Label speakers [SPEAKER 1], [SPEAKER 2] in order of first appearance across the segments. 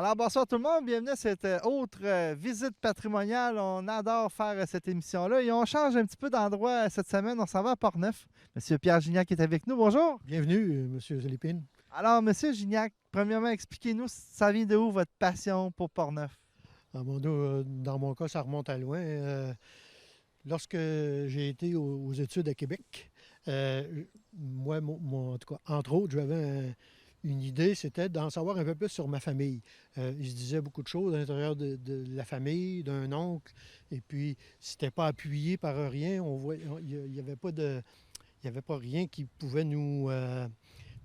[SPEAKER 1] Alors, bonsoir tout le monde, bienvenue à cette autre visite patrimoniale. On adore faire cette émission-là et on change un petit peu d'endroit cette semaine. On s'en va à Portneuf. Monsieur Pierre Gignac est avec nous. Bonjour.
[SPEAKER 2] Bienvenue, Monsieur Zélépine.
[SPEAKER 1] Alors, Monsieur Gignac, premièrement, expliquez-nous, ça vient de où votre passion pour Portneuf?
[SPEAKER 2] Dans mon cas, ça remonte à loin. Lorsque j'ai été aux études à Québec, moi, en tout cas, entre autres, une idée, c'était d'en savoir un peu plus sur ma famille. Il se disait beaucoup de choses à l'intérieur de la famille, d'un oncle, et puis c'était pas appuyé par rien. Il n'y avait pas il y avait pas rien qui pouvait nous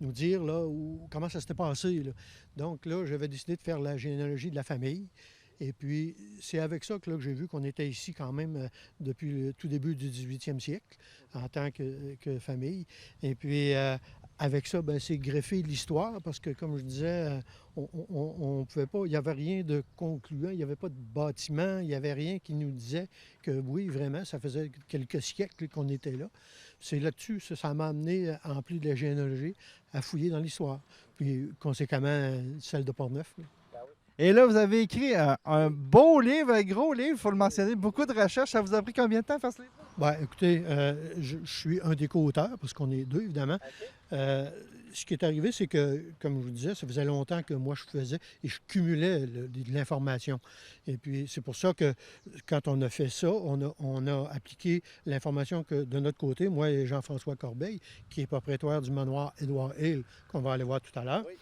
[SPEAKER 2] dire là, comment ça s'était passé. Là. Donc là, j'avais décidé de faire la généalogie de la famille. Et puis, c'est avec ça que j'ai vu qu'on était ici quand même depuis le tout début du 18e siècle en tant que famille. Et puis, avec ça, ben, c'est greffé l'histoire parce que, comme je disais, on pouvait pas, il n'y avait rien de concluant, il n'y avait pas de bâtiment, il n'y avait rien qui nous disait que oui, vraiment, ça faisait quelques siècles qu'on était là. C'est là-dessus, ça m'a amené, en plus de la généalogie, à fouiller dans l'histoire. Puis, conséquemment, celle de Portneuf. Là.
[SPEAKER 1] Et là, vous avez écrit un beau livre, un gros livre, il faut le mentionner, beaucoup de recherches. Ça vous a pris combien de temps à faire ce livre?
[SPEAKER 2] Ben, écoutez, je suis un des co-auteurs, parce qu'on est deux, évidemment. Ce qui est arrivé, c'est que, comme je vous disais, ça faisait longtemps que moi je faisais et je cumulais de l'information. Et puis, c'est pour ça que quand on a fait ça, on a appliqué l'information que de notre côté, moi et Jean-François Corbeil, qui est propriétaire du manoir Édouard Hill, qu'on va aller voir tout à l'heure.
[SPEAKER 1] Oui.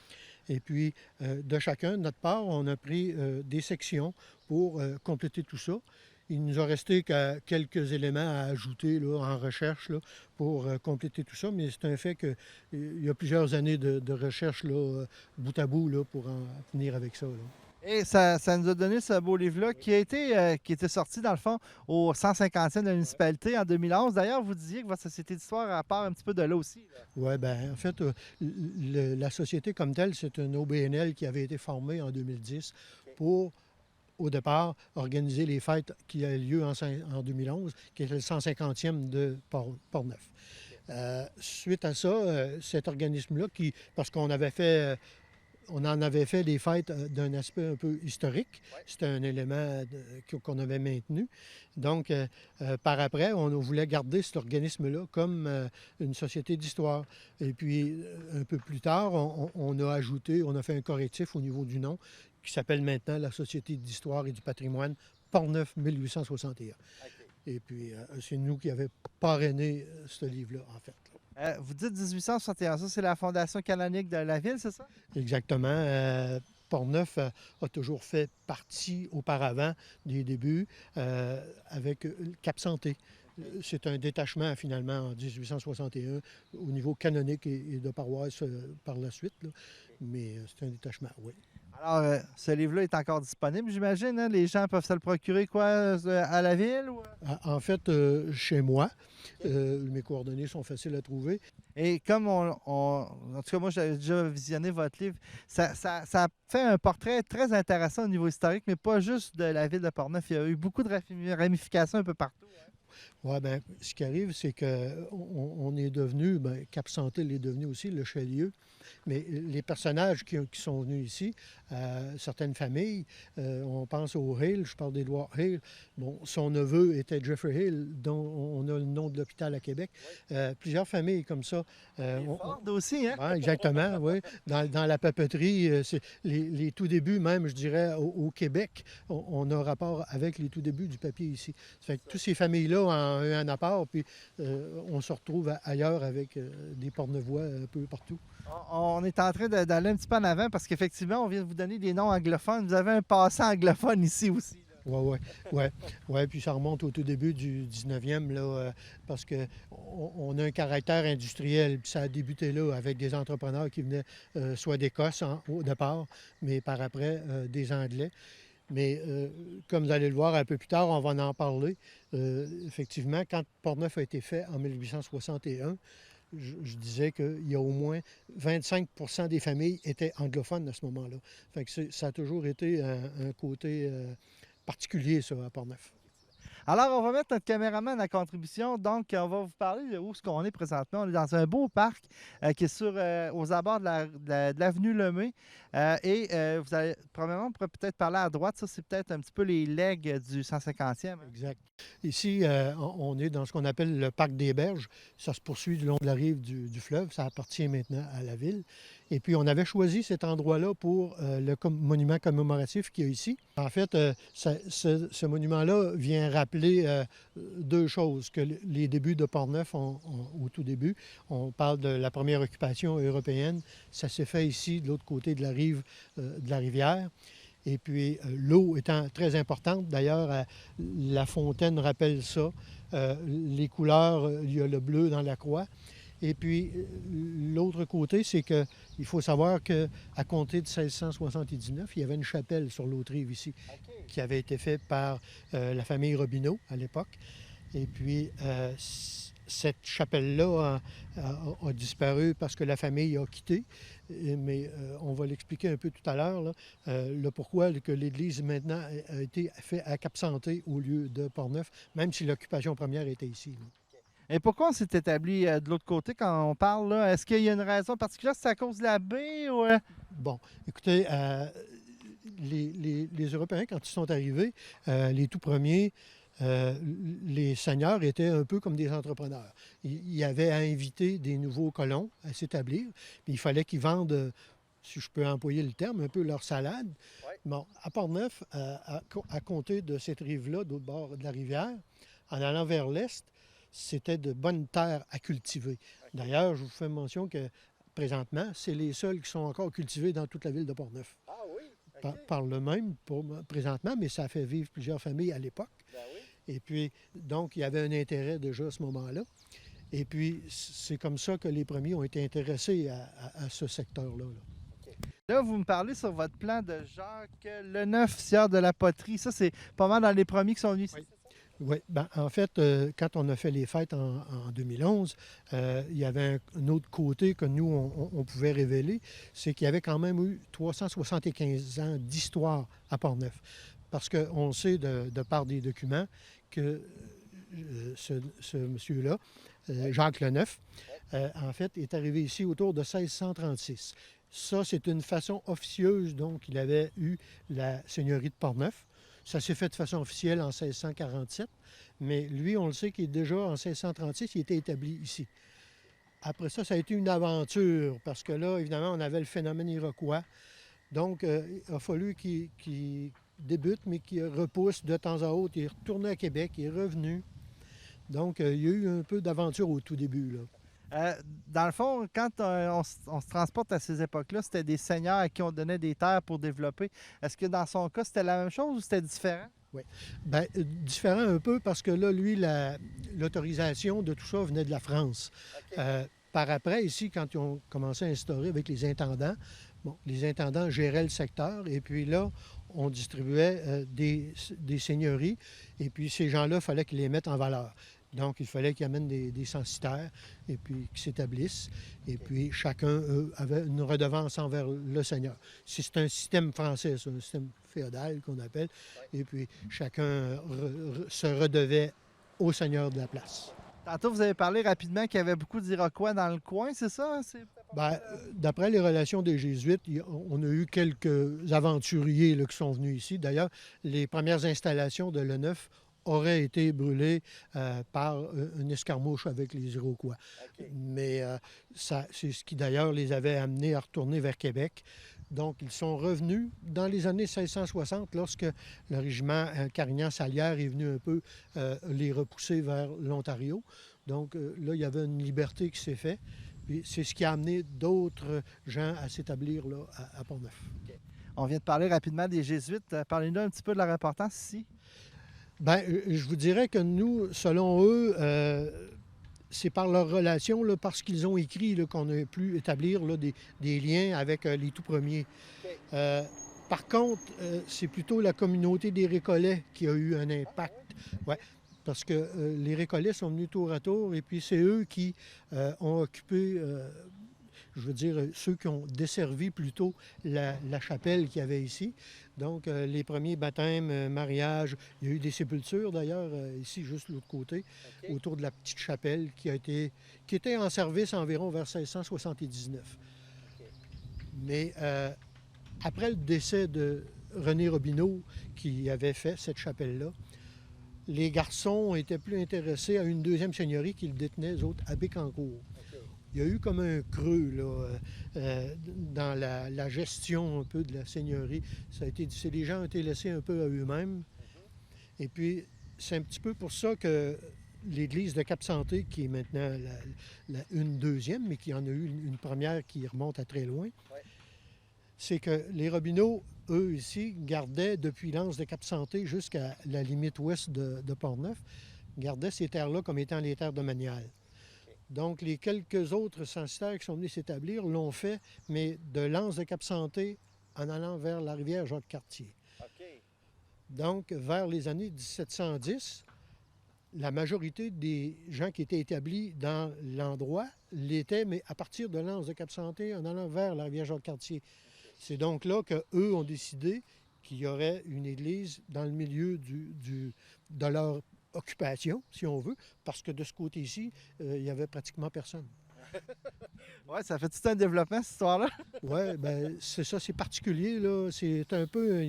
[SPEAKER 2] Et puis, de chacun, de notre part, on a pris des sections pour compléter tout ça. Il nous a resté quelques éléments à ajouter là, en recherche là, pour compléter tout ça, mais c'est un fait qu'il y a plusieurs années de recherche là, bout à bout là, pour en finir avec ça. Là.
[SPEAKER 1] Et ça nous a donné ce beau livre-là qui était sorti, dans le fond, au 150e de la municipalité en 2011. D'ailleurs, vous disiez que votre société d'histoire a part un petit peu de là aussi. Là.
[SPEAKER 2] Oui, bien, en fait, la société comme telle, c'est une OBNL qui avait été formée en 2010 pour au départ, organiser les fêtes qui a lieu en 2011, qui était le 150e de Portneuf. Suite à ça, cet organisme-là, parce qu'on avait fait, on en avait fait des fêtes d'un aspect un peu historique, c'était un élément qu'on avait maintenu. Donc, par après, on voulait garder cet organisme-là comme une société d'histoire. Et puis, un peu plus tard, on a ajouté, on a fait un correctif au niveau du nom qui s'appelle maintenant la Société d'histoire et du patrimoine Portneuf 1861.
[SPEAKER 1] OK.
[SPEAKER 2] Et puis, c'est nous qui avons parrainé ce livre-là, en fait.
[SPEAKER 1] Vous dites 1861, ça c'est la fondation canonique de la ville, c'est ça?
[SPEAKER 2] Exactement. Portneuf a toujours fait partie auparavant des débuts avec Cap Santé. C'est un détachement finalement en 1861 au niveau canonique et de paroisse par la suite. Là. Mais c'est un détachement, oui.
[SPEAKER 1] Alors, ce livre-là est encore disponible, j'imagine. Hein? Les gens peuvent se le procurer quoi, à la ville? Ou...
[SPEAKER 2] En fait, chez moi, mes coordonnées sont faciles à trouver.
[SPEAKER 1] Et comme en tout cas, moi, j'avais déjà visionné votre livre, ça fait un portrait très intéressant au niveau historique, mais pas juste de la ville de Portneuf. Il y a eu beaucoup de ramifications un peu partout. Hein?
[SPEAKER 2] Oui, bien, ce qui arrive, c'est qu'on est devenu, bien, Cap Santé l'est devenu aussi, le Chalieu. Mais les personnages qui sont venus ici, certaines familles, on pense au Hill, je parle d'Edward Hill. Bon, son neveu était Jeffrey Hill, dont on a le nom de l'hôpital à Québec. Plusieurs familles comme ça.
[SPEAKER 1] Ford aussi, hein?
[SPEAKER 2] Ouais, exactement, oui. Dans la papeterie, c'est les tout débuts, même, je dirais, au Québec, on a rapport avec les tout débuts du papier ici. Ça fait que toutes ces familles-là ont un apport, puis on se retrouve ailleurs avec des Portneuvois un peu partout.
[SPEAKER 1] On est en train d'aller un petit peu en avant parce qu'effectivement, on vient de vous donner des noms anglophones. Vous avez un passant anglophone ici aussi.
[SPEAKER 2] Oui, oui, ouais, ouais, puis ça remonte au tout début du 19e, là, parce qu'on a un caractère industriel, puis ça a débuté là avec des entrepreneurs qui venaient soit d'Écosse au départ, mais par après des Anglais. Mais comme vous allez le voir un peu plus tard, on va en parler. Effectivement, quand Portneuf a été fait en 1861, je disais qu'il y a au moins 25 des familles étaient anglophones à ce moment-là. Fait que ça a toujours été un côté particulier, ça, à Portneuf.
[SPEAKER 1] Alors, on va mettre notre caméraman à contribution. Donc, on va vous parler de où est-ce qu'on est présentement. On est dans un beau parc qui est aux abords de l'avenue Lemay. Vous allez, premièrement, on pourrait peut-être parler à droite. Ça, c'est peut-être un petit peu les legs du 150e.
[SPEAKER 2] Exact. Ici, on est dans ce qu'on appelle le parc des Berges. Ça se poursuit le long de la rive du fleuve. Ça appartient maintenant à la ville. Et puis, on avait choisi cet endroit-là pour le monument commémoratif qu'il y a ici. En fait, ce monument-là vient rappeler deux choses. Que les débuts de Portneuf, au tout début, on parle de la première occupation européenne. Ça s'est fait ici, de l'autre côté de la rive de la rivière. Et puis, l'eau étant très importante, d'ailleurs, la fontaine rappelle ça. Les couleurs, il y a le bleu dans la croix. Et puis, l'autre côté, c'est qu'il faut savoir qu'à compter de 1679, il y avait une chapelle sur l'autre rive ici, qui avait été faite par la famille Robineau à l'époque. Et puis, cette chapelle-là a disparu parce que la famille a quitté. Mais on va l'expliquer un peu tout à l'heure, le pourquoi que l'église maintenant a été faite à Cap-Santé au lieu de Portneuf, même si l'occupation première était ici. Là.
[SPEAKER 1] Et pourquoi on s'est établi de l'autre côté quand on parle, là? Est-ce qu'il y a une raison particulière? C'est à cause de la baie ou...
[SPEAKER 2] Bon, écoutez, les Européens, quand ils sont arrivés, les tout premiers, les seigneurs étaient un peu comme des entrepreneurs. Ils avaient à inviter des nouveaux colons à s'établir, puis il fallait qu'ils vendent, si je peux employer le terme, un peu leur salade. Oui. Bon, à Portneuf, à compter de cette rive-là, d'autre bord de la rivière, en allant vers l'est, c'était de bonnes terres à cultiver. Okay. D'ailleurs, je vous fais mention que présentement, c'est les seuls qui sont encore cultivés dans toute la ville de Portneuf. Ah oui? Okay. Par le même présentement, mais ça a fait vivre plusieurs familles à l'époque. Ben oui. Et puis, donc, il y avait un intérêt déjà à ce moment-là. Et puis, c'est comme ça que les premiers ont été intéressés à ce secteur-là. Là.
[SPEAKER 1] Okay. Là, vous me parlez sur votre plan de Jacques Leneuf, sieur de la poterie. Ça, c'est pas mal dans les premiers qui sont venus ici.
[SPEAKER 2] Oui. Oui, ben, en fait, quand on a fait les fêtes en 2011, il y avait un autre côté que nous, on pouvait révéler, c'est qu'il y avait quand même eu 375 ans d'histoire à Portneuf. Parce qu'on sait, de par des documents, que ce monsieur-là, Jacques Leneuf, en fait, est arrivé ici autour de 1636. Ça, c'est une façon officieuse, donc il avait eu la seigneurie de Portneuf. Ça s'est fait de façon officielle en 1647, mais lui, on le sait qu'il est déjà en 1636, il était établi ici. Après ça, ça a été une aventure, parce que là, évidemment, on avait le phénomène iroquois. Donc, il a fallu qu'il débute, mais qu'il repousse de temps à autre. Il est retourné à Québec, il est revenu. Donc, il y a eu un peu d'aventure au tout début, là.
[SPEAKER 1] Dans le fond, quand on se transporte à ces époques-là, c'était des seigneurs à qui on donnait des terres pour développer. Est-ce que dans son cas, c'était la même chose ou c'était différent?
[SPEAKER 2] Oui. Bien, différent un peu parce que là, lui, l'autorisation de tout ça venait de la France. Okay. Par après, ici, quand ils ont commencé à instaurer avec les intendants, les intendants géraient le secteur et puis là, on distribuait des seigneuries et puis ces gens-là, il fallait qu'ils les mettent en valeur. Donc, il fallait qu'ils amènent des censitaires et puis qu'ils s'établissent. Et puis, chacun avait une redevance envers le seigneur. C'est un système français, c'est un système féodal qu'on appelle. Et puis, chacun se redevait au seigneur de la place.
[SPEAKER 1] Tantôt, vous avez parlé rapidement qu'il y avait beaucoup d'Iroquois dans le coin, c'est ça?
[SPEAKER 2] Bien, d'après les relations des Jésuites, on a eu quelques aventuriers là, qui sont venus ici. D'ailleurs, les premières installations de Leneuf aurait été brûlé par une escarmouche avec les Iroquois. Okay. Mais c'est ce qui d'ailleurs les avait amenés à retourner vers Québec. Donc, ils sont revenus dans les années 1660 lorsque le régiment Carignan-Salière est venu un peu les repousser vers l'Ontario. Donc, là, il y avait une liberté qui s'est faite. Puis c'est ce qui a amené d'autres gens à s'établir là à Portneuf.
[SPEAKER 1] Okay. On vient de parler rapidement des Jésuites. Parlez-nous un petit peu de leur importance ici.
[SPEAKER 2] Bien, je vous dirais que nous, selon eux, c'est par leur relation, là, parce qu'ils ont écrit qu'on a pu établir là, des liens avec les tout premiers. Okay. Par contre, c'est plutôt la communauté des Récollets qui a eu un impact. Ouais, parce que les Récollets sont venus tour à tour et puis c'est eux qui ont occupé, je veux dire, ceux qui ont desservi plutôt la chapelle qu'il y avait ici. Donc, les premiers baptêmes, mariages, il y a eu des sépultures d'ailleurs, ici, juste de l'autre côté, autour de la petite chapelle qui était en service environ vers 1679. Mais après le décès de René Robineau, qui avait fait cette chapelle-là, les garçons étaient plus intéressés à une deuxième seigneurie qu'ils détenaient, eux autres, à Bécancour. Il y a eu comme un creux là, dans la gestion un peu de la seigneurie. Les gens ont été laissés un peu à eux-mêmes. Et puis, c'est un petit peu pour ça que l'église de Cap-Santé, qui est maintenant une deuxième, mais qui en a eu une première qui remonte à très loin, c'est que les Robineau, eux, ici, gardaient depuis l'anse de Cap-Santé jusqu'à la limite ouest de Portneuf, gardaient ces terres-là comme étant les terres domaniales. Donc, les quelques autres censitaires qui sont venus s'établir l'ont fait, mais de l'anse de Cap-Santé en allant vers la rivière Jacques-Cartier. Donc, vers les années 1710, la majorité des gens qui étaient établis dans l'endroit l'étaient, mais à partir de l'anse de Cap-Santé en allant vers la rivière Jacques-Cartier. C'est donc là qu'eux ont décidé qu'il y aurait une église dans le milieu de leur occupation, si on veut, parce que de ce côté-ci, il n'y avait pratiquement personne.
[SPEAKER 1] Oui, ça fait tout un développement, cette histoire-là.
[SPEAKER 2] Oui, bien, c'est ça, c'est particulier, là. C'est un peu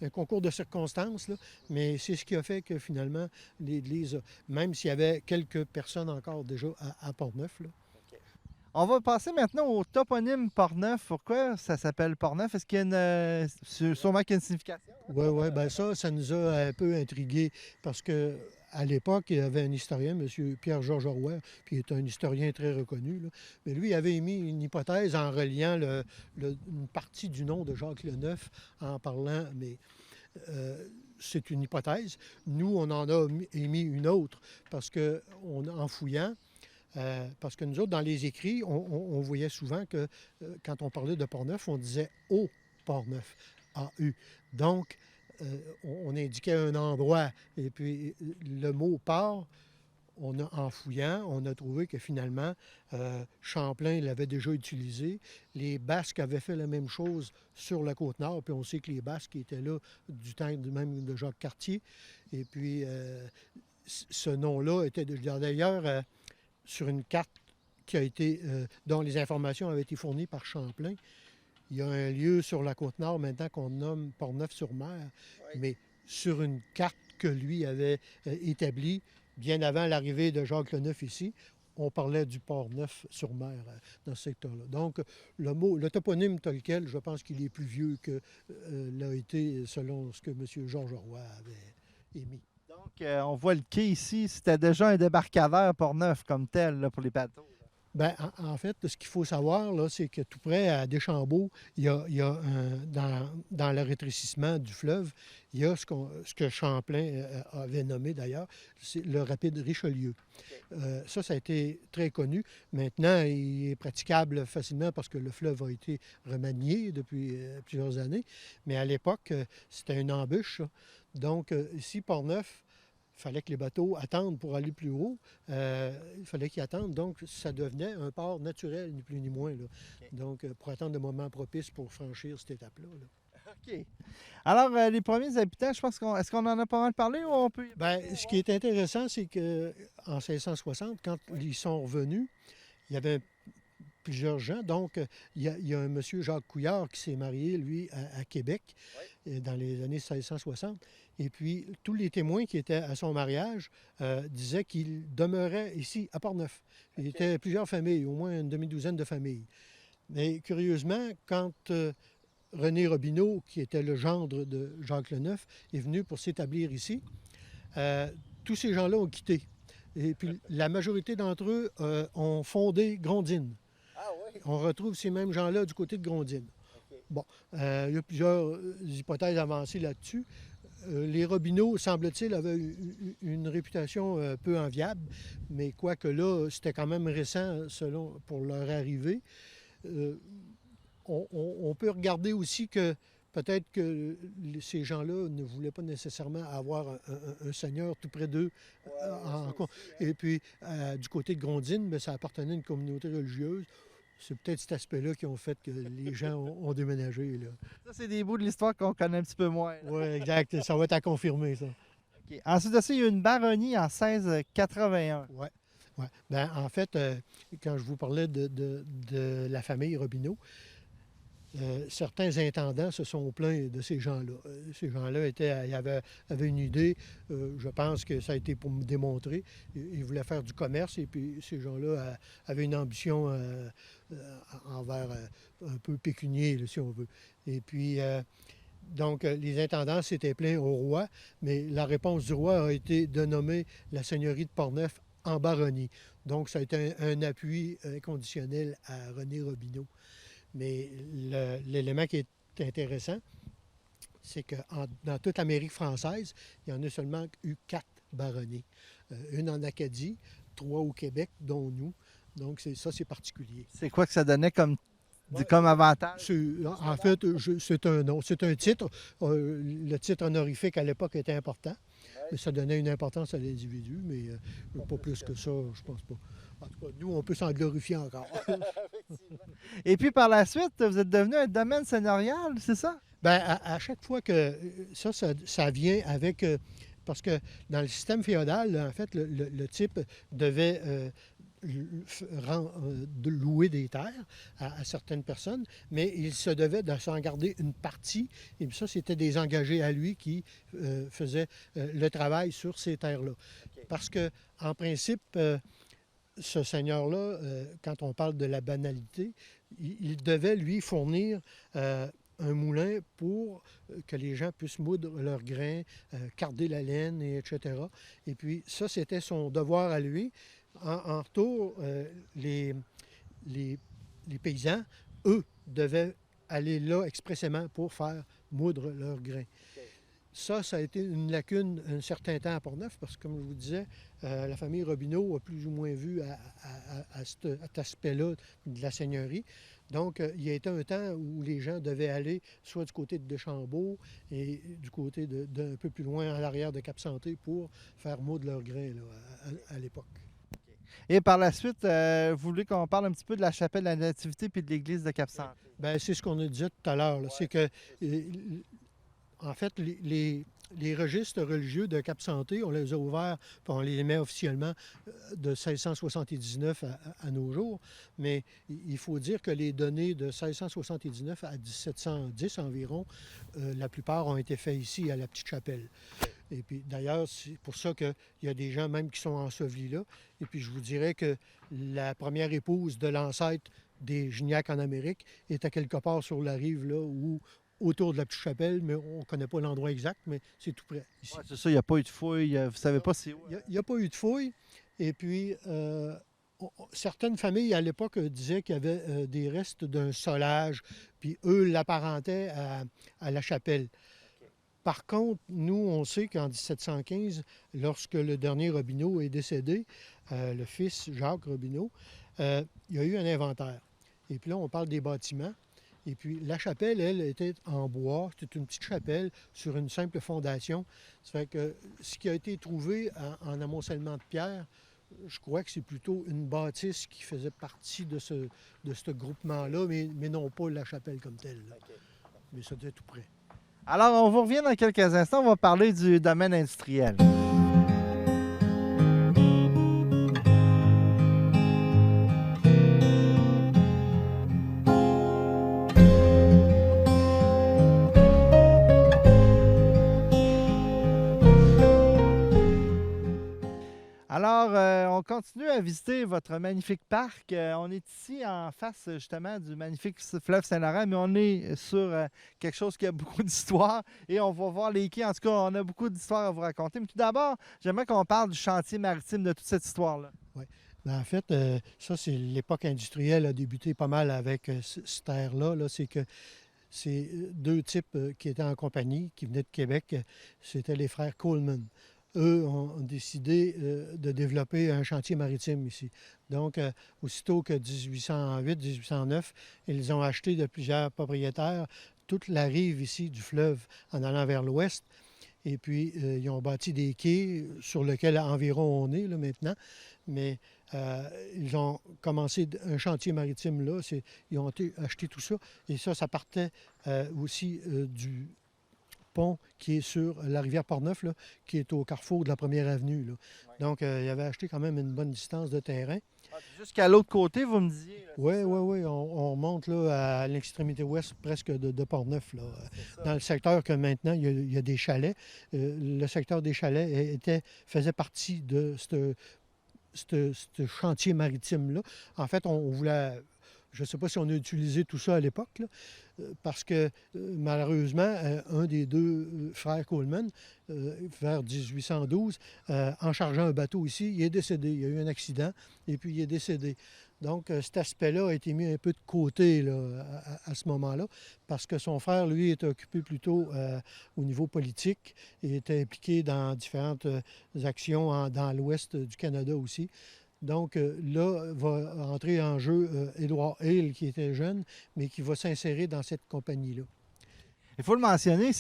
[SPEAKER 2] un concours de circonstances, là, mais c'est ce qui a fait que finalement, l'Église, même s'il y avait quelques personnes encore déjà à Portneuf, là.
[SPEAKER 1] On va passer maintenant au toponyme Portneuf. Pourquoi ça s'appelle Portneuf? Est-ce qu'il y a sûrement qu'il y a une signification?
[SPEAKER 2] Oui, bien ça nous a un peu intrigués parce que à l'époque, il y avait un historien, M. Pierre-Georges Roy, puis il est un historien très reconnu, là. Mais lui, il avait émis une hypothèse en reliant une partie du nom de Jacques le Neuf en parlant, mais c'est une hypothèse. Nous, on en a émis une autre parce qu'en fouillant, parce que nous autres, dans les écrits, on voyait souvent que quand on parlait de Portneuf, on disait « au Portneuf », A-U. Donc, on indiquait un endroit. Et puis, le mot « port », en fouillant, on a trouvé que finalement, Champlain l'avait déjà utilisé. Les Basques avaient fait la même chose sur la Côte-Nord, puis on sait que les Basques étaient là du temps même de Jacques Cartier. Et puis, ce nom-là était d'ailleurs sur une carte qui a été, dont les informations avaient été fournies par Champlain. Il y a un lieu sur la Côte-Nord maintenant qu'on nomme Portneuf-sur-Mer, mais sur une carte que lui avait établie bien avant l'arrivée de Jacques le Neuf ici, on parlait du Port-Neuf-sur-Mer dans ce secteur-là. Donc, le toponyme tel quel, je pense qu'il est plus vieux que l'a été selon ce que M. Georges Roy avait émis.
[SPEAKER 1] Donc, on voit le quai ici. C'était déjà un débarcadère Portneuf comme tel là, pour les bateaux.
[SPEAKER 2] Bien, en fait, ce qu'il faut savoir, là, c'est que tout près à Deschambault, il y a dans le rétrécissement du fleuve, il y a ce que Champlain avait nommé d'ailleurs, c'est le rapide Richelieu. Ça a été très connu. Maintenant, il est praticable facilement parce que le fleuve a été remanié depuis plusieurs années. Mais à l'époque, c'était une embûche, ça. Donc, ici, Portneuf, il fallait que les bateaux attendent pour aller plus haut. Il fallait qu'ils attendent. Donc, ça devenait un port naturel, ni plus ni moins, là. Donc, pour attendre le moment propice pour franchir cette étape-là, là.
[SPEAKER 1] OK. Alors, les premiers habitants, je pense est-ce qu'on en a pas mal parlé ou on peut...
[SPEAKER 2] Bien, ce qui est intéressant, c'est qu'en 1660, quand ils sont revenus, il y avait plusieurs gens. Donc, il y a un monsieur Jacques Couillard qui s'est marié, lui, à Québec, dans les années 1660. Et puis, tous les témoins qui étaient à son mariage disaient qu'il demeurait ici, à Portneuf. Il était plusieurs familles, au moins une demi-douzaine de familles. Mais curieusement, quand René Robineau, qui était le gendre de Jacques le Neuf, est venu pour s'établir ici, tous ces gens-là ont quitté. Et puis, la majorité d'entre eux ont fondé Grondines. On retrouve ces mêmes gens-là du côté de Grondines. Bon, il y a plusieurs hypothèses avancées là-dessus. Les Robineau, semble-t-il, avaient une réputation peu enviable, mais quoique là, c'était quand même récent pour leur arrivée. On peut regarder aussi que peut-être que ces gens-là ne voulaient pas nécessairement avoir un seigneur tout près d'eux. Et puis, du côté de Grondines, bien, ça appartenait à une communauté religieuse. c'est peut-être cet aspect-là qui ont fait que les gens ont déménagé, là.
[SPEAKER 1] Ça, c'est des bouts de l'histoire qu'on connaît un petit peu moins.
[SPEAKER 2] Oui, exact. Ça va être à confirmer, ça.
[SPEAKER 1] OK. Ensuite de ça, il y a eu une baronnie en 1681.
[SPEAKER 2] Oui. Ouais. Ben, en fait, quand je vous parlais de la famille Robineau, certains intendants se sont plaints de ces gens-là. Ces gens-là avaient une idée, je pense que ça a été pour me démontrer. Ils voulaient faire du commerce et puis ces gens-là avaient une ambition envers un peu pécunier, là, si on veut. Et puis, donc, les intendants s'étaient plaints au roi, mais la réponse du roi a été de nommer la seigneurie de Portneuf en baronnie. Donc, ça a été un appui inconditionnel à René Robineau. Mais l'élément qui est intéressant, c'est que dans toute l'Amérique française, il y en a seulement eu 4 baronnies. Une en Acadie, 3 au Québec, dont nous. Donc, c'est particulier.
[SPEAKER 1] C'est quoi que ça donnait comme
[SPEAKER 2] Ouais,
[SPEAKER 1] avantage?
[SPEAKER 2] En fait, c'est un nom, c'est un titre. Le titre honorifique à l'époque était important. Mais ça donnait une importance à l'individu, mais pas plus que ça, je pense pas. En tout cas, nous, on peut s'en glorifier encore.
[SPEAKER 1] Et puis par la suite, vous êtes devenu un domaine seigneurial, c'est ça?
[SPEAKER 2] Bien, à chaque fois que ça vient avec. Parce que dans le système féodal, là, en fait, le type devait de louer des terres à certaines personnes, mais il se devait de s'en garder une partie. Et ça, c'était des engagés à lui qui faisaient le travail sur ces terres-là. Okay. Parce que, en principe, ce seigneur-là, quand on parle de la banalité, il devait lui fournir un moulin pour que les gens puissent moudre leurs grains, carder la laine, etc. Et puis ça, c'était son devoir à lui. En retour, les paysans, eux, devaient aller là expressément pour faire moudre leurs grains. Ça a été une lacune un certain temps à Portneuf, parce que, comme je vous disais, la famille Robineau a plus ou moins vu à cet aspect-là de la seigneurie. Donc, il y a été un temps où les gens devaient aller soit du côté de Deschambault et du côté d'un peu plus loin en l'arrière de Cap-Santé pour faire moudre leurs grains là, à l'époque.
[SPEAKER 1] Et par la suite, vous voulez qu'on parle un petit peu de la chapelle de la Nativité puis de l'église de Cap-Santé?
[SPEAKER 2] Bien, c'est ce qu'on a dit tout à l'heure. Ouais. C'est que, en fait, les registres religieux de Cap-Santé, on les a ouverts, puis on les met officiellement de 1679 à nos jours. Mais il faut dire que les données de 1679 à 1710 environ, la plupart ont été faits ici, à la Petite Chapelle. Et puis d'ailleurs, c'est pour ça qu'il y a des gens même qui sont ensevelis là. Et puis je vous dirais que la première épouse de l'ancêtre des Gignac en Amérique était quelque part sur la rive là, ou autour de la Petite Chapelle, mais on ne connaît pas l'endroit exact, mais c'est tout près ici.
[SPEAKER 1] Ouais, c'est ça, il n'y a pas eu de fouille, vous ne savez pas c'est où.
[SPEAKER 2] Il n'y a pas eu de fouille. Et puis, certaines familles à l'époque disaient qu'il y avait des restes d'un solage, puis eux l'apparentaient à la chapelle. Par contre, nous, on sait qu'en 1715, lorsque le dernier Robineau est décédé, le fils Jacques Robineau, il y a eu un inventaire. Et puis là, on parle des bâtiments. Et puis la chapelle, elle, était en bois. C'était une petite chapelle sur une simple fondation. Ça fait que ce qui a été trouvé en amoncellement de pierre, je crois que c'est plutôt une bâtisse qui faisait partie de ce groupement-là, mais non pas la chapelle comme telle. Okay. Mais ça devait être tout près.
[SPEAKER 1] Alors, on vous revient dans quelques instants. On va parler du domaine industriel. Alors, on continue à visiter votre magnifique parc. On est ici en face justement du magnifique fleuve Saint-Laurent, mais on est sur quelque chose qui a beaucoup d'histoire et on va voir les quais. En tout cas, on a beaucoup d'histoires à vous raconter. Mais tout d'abord, j'aimerais qu'on parle du chantier maritime de toute cette histoire-là.
[SPEAKER 2] Oui. Bien, en fait, ça, c'est l'époque industrielle a débuté pas mal avec cette ère-là. Là, c'est que c'est deux types qui étaient en compagnie, qui venaient de Québec. C'était les frères Coleman. Eux ont décidé de développer un chantier maritime ici. Donc, aussitôt que 1808-1809, ils ont acheté de plusieurs propriétaires toute la rive ici du fleuve en allant vers l'ouest. Et puis, ils ont bâti des quais sur lesquels environ on est là, maintenant. Mais Ils ont commencé un chantier maritime là. Ils ont acheté tout ça. Et ça partait aussi du pont qui est sur la rivière Portneuf, là, qui est au carrefour de la Première Avenue. Là.
[SPEAKER 1] Ouais.
[SPEAKER 2] Donc, il avait acheté quand même une bonne distance de terrain.
[SPEAKER 1] Ah, puis jusqu'à l'autre côté, vous me disiez. Là,
[SPEAKER 2] Oui,
[SPEAKER 1] c'est ça?
[SPEAKER 2] oui, oui. On remonte là, à l'extrémité ouest presque de Portneuf. Là.
[SPEAKER 1] C'est ça.
[SPEAKER 2] Dans le secteur que maintenant, il y a des chalets. Le secteur des chalets faisait partie de ce chantier maritime-là. En fait, on voulait. Je ne sais pas si on a utilisé tout ça à l'époque, là, parce que malheureusement, un des deux frères Coleman, vers 1812, en chargeant un bateau ici, il est décédé. Il y a eu un accident et puis il est décédé. Donc, cet aspect-là a été mis un peu de côté là, à ce moment-là, parce que son frère, lui, était occupé plutôt au niveau politique et était impliqué dans différentes actions dans l'ouest du Canada aussi. Donc là, va entrer en jeu Édouard Hale, qui était jeune, mais qui va s'insérer dans cette compagnie-là.
[SPEAKER 1] Il faut le mentionner,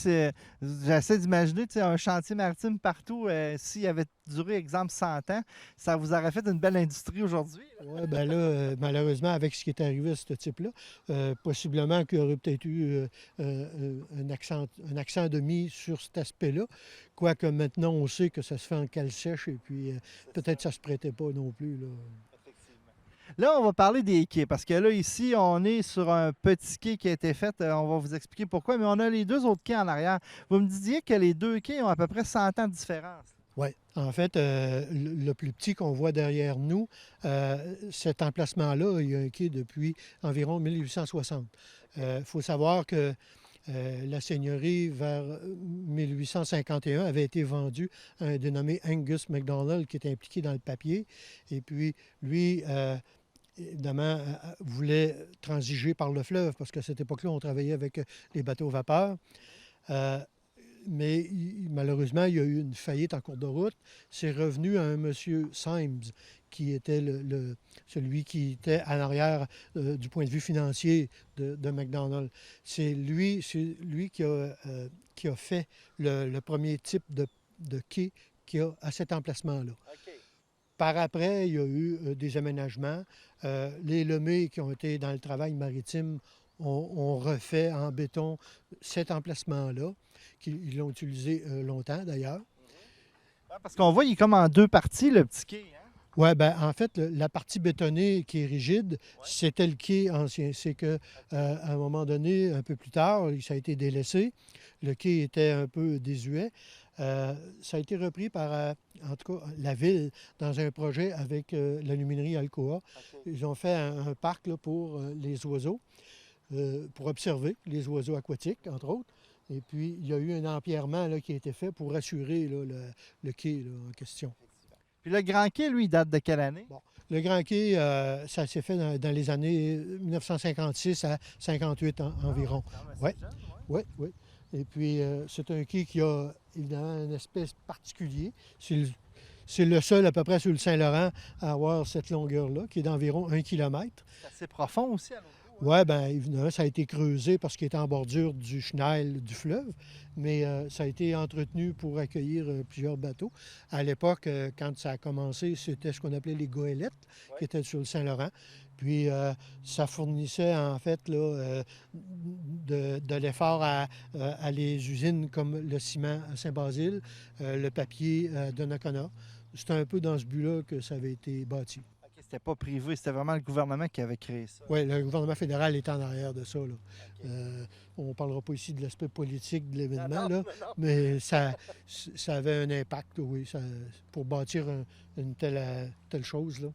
[SPEAKER 1] j'essaie d'imaginer un chantier maritime partout. S'il avait duré, exemple, 100 ans, ça vous aurait fait une belle industrie aujourd'hui.
[SPEAKER 2] Oui, bien là, malheureusement, avec ce qui est arrivé à ce type-là, possiblement qu'il y aurait peut-être eu un accent de mise sur cet aspect-là. Quoique maintenant, on sait que ça se fait en cale sèche et puis peut-être ça ne se prêtait pas non plus. Là.
[SPEAKER 1] Là, on va parler des quais, parce que là, ici, on est sur un petit quai qui a été fait. On va vous expliquer pourquoi, mais on a les deux autres quais en arrière. Vous me disiez que les deux quais ont à peu près 100 ans de différence.
[SPEAKER 2] Oui, en fait, le plus petit qu'on voit derrière nous, cet emplacement-là, il y a un quai depuis environ 1860. Il faut savoir que la seigneurie, vers 1851, avait été vendue à un dénommé Angus MacDonald, qui était impliqué dans le papier. Et puis, lui, évidemment, voulait transiger par le fleuve, parce qu'à cette époque-là, on travaillait avec les bateaux vapeur. Euh, mais malheureusement, il y a eu une faillite en cours de route. C'est revenu à un monsieur Symes, qui était celui qui était à l'arrière du point de vue financier de McDonald's. C'est lui qui a fait le premier type de quai qu'il y a à cet emplacement-là.
[SPEAKER 1] OK.
[SPEAKER 2] Par après, il y a eu des aménagements. Les Lemay qui ont été dans le travail maritime ont refait en béton cet emplacement-là. Ils l'ont utilisé longtemps d'ailleurs.
[SPEAKER 1] Ouais, parce qu'on voit, il est comme en deux parties, le petit quai. Hein?
[SPEAKER 2] Oui, bien, en fait, la partie bétonnée qui est rigide, c'était le quai ancien. C'est qu'à un moment donné, un peu plus tard, ça a été délaissé. Le quai était un peu désuet. Ça a été repris par, en tout cas, la ville dans un projet avec l'aluminerie Alcoa.
[SPEAKER 1] OK.
[SPEAKER 2] Ils ont fait un parc là, pour les oiseaux, pour observer les oiseaux aquatiques, entre autres. Et puis, il y a eu un empierrement là, qui a été fait pour assurer là, le quai là, en question.
[SPEAKER 1] Puis le grand quai, lui, il date de quelle année?
[SPEAKER 2] Bon. Le Grand Quai, ça s'est fait dans les années 1956 à 58 environ. Oui, oui, oui. Et puis, c'est un quai qui a évidemment une espèce particulier. C'est le seul à peu près sur le Saint-Laurent à avoir cette longueur-là, qui est d'environ 1 kilomètre.
[SPEAKER 1] C'est assez profond aussi à l'autre bout.
[SPEAKER 2] Oui, bien, évidemment, ça a été creusé parce qu'il était en bordure du chenal du fleuve, mais ça a été entretenu pour accueillir plusieurs bateaux. À l'époque, quand ça a commencé, c'était ce qu'on appelait les goélettes, qui étaient sur le Saint-Laurent. Puis, ça fournissait, en fait, là, de l'effort à les usines comme le ciment à Saint-Basile, le papier à Donnacona. C'était un peu dans ce but-là que ça avait été bâti.
[SPEAKER 1] OK, c'était pas privé, c'était vraiment le gouvernement qui avait créé ça.
[SPEAKER 2] Oui, le gouvernement fédéral est en arrière de ça. Là. On ne parlera pas ici de l'aspect politique de l'événement, là, mais ça avait un impact, oui, pour bâtir une telle chose. Là.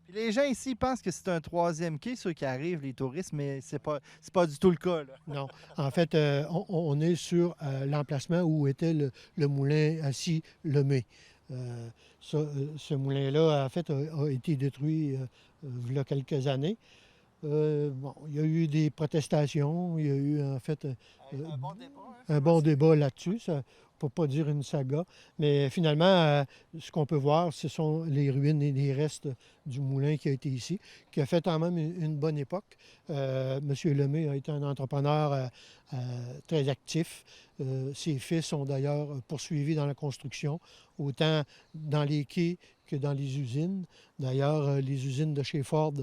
[SPEAKER 1] Puis les gens ici pensent que c'est un troisième quai, ceux qui arrivent, les touristes, mais c'est pas du tout le cas. Là.
[SPEAKER 2] Non. En fait, on est sur l'emplacement où était le moulin assis Lemay. Ce moulin-là, en fait, a été détruit il y a quelques années. Bon, il y a eu des protestations, il y a eu en fait
[SPEAKER 1] Un bon débat. Hein,
[SPEAKER 2] un bon débat là-dessus. pour pas dire une saga. Mais finalement, ce qu'on peut voir, ce sont les ruines et les restes du moulin qui a été ici, qui a fait quand même une bonne époque. Monsieur Lemay a été un entrepreneur très actif. Ses fils ont d'ailleurs poursuivi dans la construction, autant dans les quais que dans les usines. D'ailleurs, les usines de chez Ford,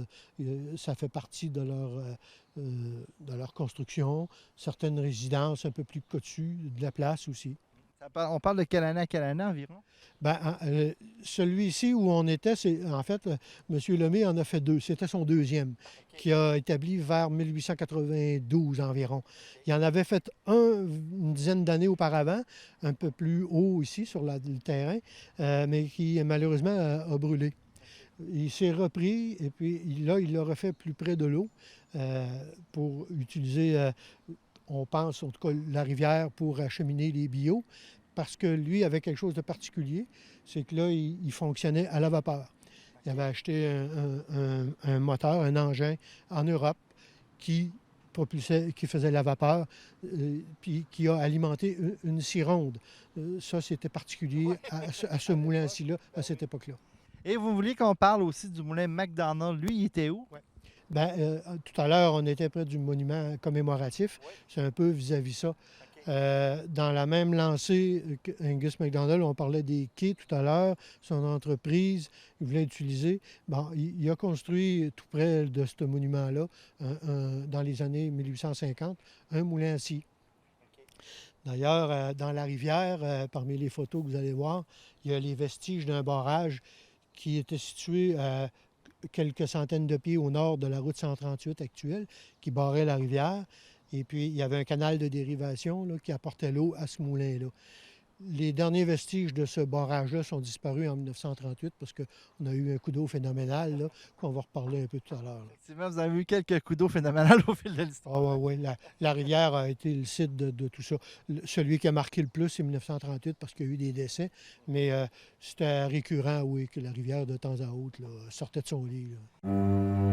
[SPEAKER 2] ça fait partie de leur construction. Certaines résidences un peu plus cottues, de la place aussi.
[SPEAKER 1] On parle de quelle année à quelle année environ?
[SPEAKER 2] Ben, celui-ci où on était, c'est en fait, M. Lemay en a fait deux. C'était son deuxième, qui a établi vers 1892 environ. Il en avait fait un une dizaine d'années auparavant, un peu plus haut ici sur le terrain, mais qui malheureusement a brûlé. Il s'est repris et puis là, il l'a refait plus près de l'eau pour utiliser, on pense en tout cas, la rivière pour acheminer les bio, parce que lui avait quelque chose de particulier, c'est que là, il fonctionnait à la vapeur. Il avait acheté un moteur, un engin en Europe qui propulsait, qui faisait la vapeur, puis qui a alimenté une scie ronde. Ça, c'était particulier à ce moulin-ci-là, à cette époque-là.
[SPEAKER 1] Et vous vouliez qu'on parle aussi du moulin McDonald. Lui, il était où?
[SPEAKER 2] Ouais. Bien, tout à l'heure, on était près du monument commémoratif. C'est un peu vis-à-vis ça. Dans la même lancée qu'Angus MacDonald, on parlait des quais tout à l'heure, son entreprise, il voulait utiliser. Bon, il a construit tout près de ce monument-là, dans les années 1850, un moulin à scie. D'ailleurs, dans la rivière, parmi les photos que vous allez voir, il y a les vestiges d'un barrage qui était situé à quelques centaines de pieds au nord de la route 138 actuelle, qui barrait la rivière. Et puis, il y avait un canal de dérivation là, qui apportait l'eau à ce moulin-là. Les derniers vestiges de ce barrage-là sont disparus en 1938 parce qu'on a eu un coup d'eau phénoménal, là, qu'on va reparler un peu tout à l'heure.
[SPEAKER 1] Effectivement, vous avez eu quelques coups d'eau phénoménales au fil de l'histoire.
[SPEAKER 2] Ah oui, oui. La rivière a été le site de tout ça. Celui qui a marqué le plus, c'est 1938 parce qu'il y a eu des décès. Mais c'était récurrent, oui, que la rivière, de temps à autre, là, sortait de son lit. Là.